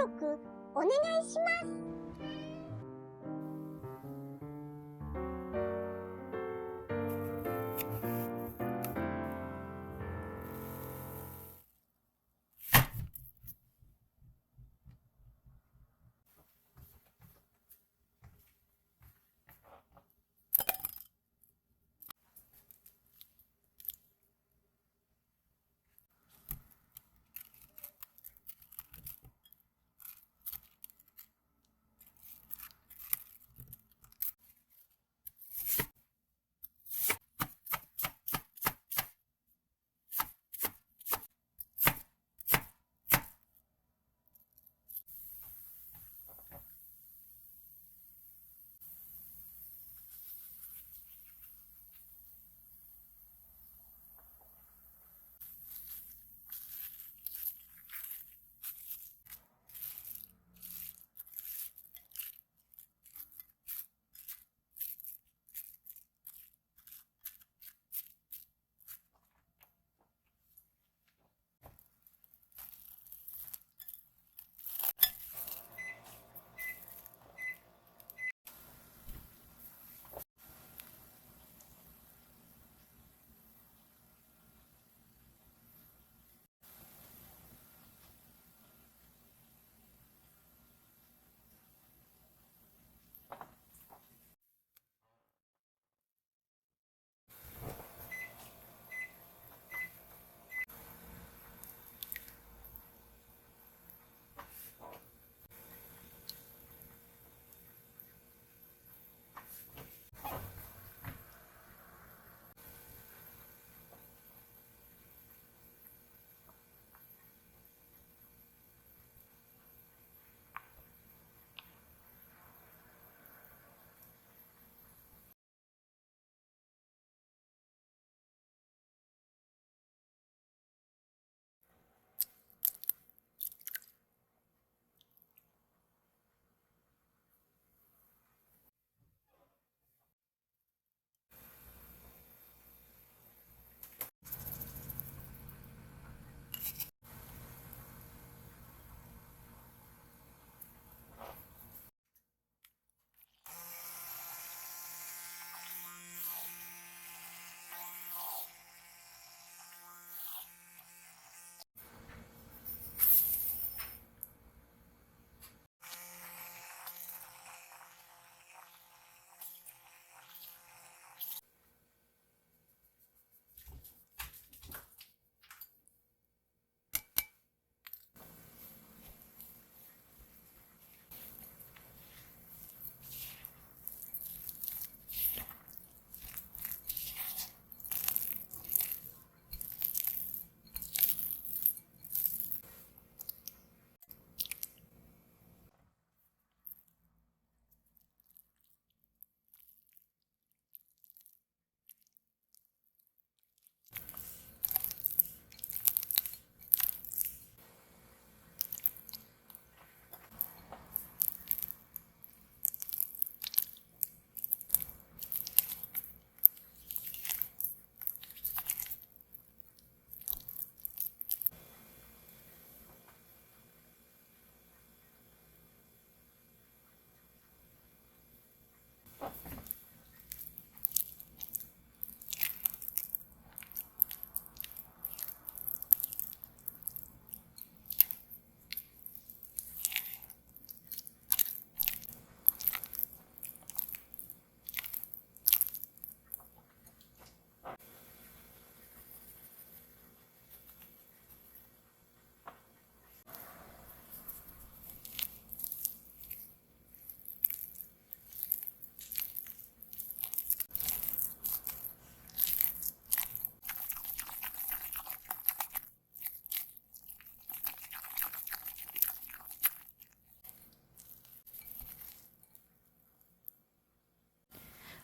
録お願いします。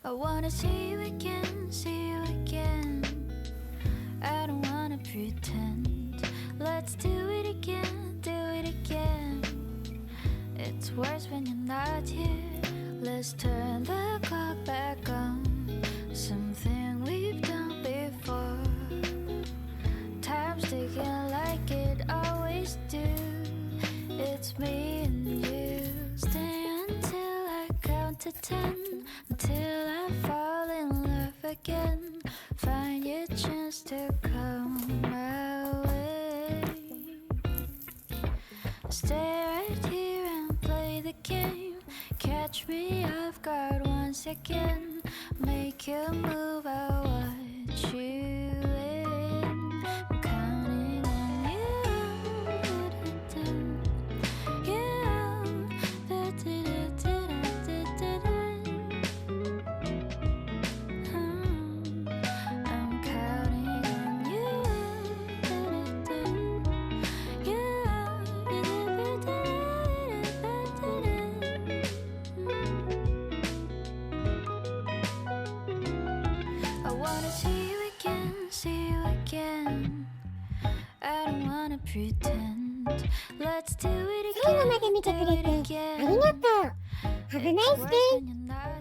I wanna see you again, see you again. I don't wanna pretend. Let's do it again, do it again. It's worse when you're not here. Let's turn the clock back on. Something we've done before. Time's ticking like it always do. It's me to 10 until I fall in love again. Find your chance to come my way. Stay right here and play the game. Catch me off guard once again. Make you move, I watch you in. I'm counting on you. I'm counting on you. I wanna see you again, see you again. I don't wanna pretend. Let's do it 最後 again, まで見てく do れ it てあ again. りがとう。Have a It's nice worse day. when you're not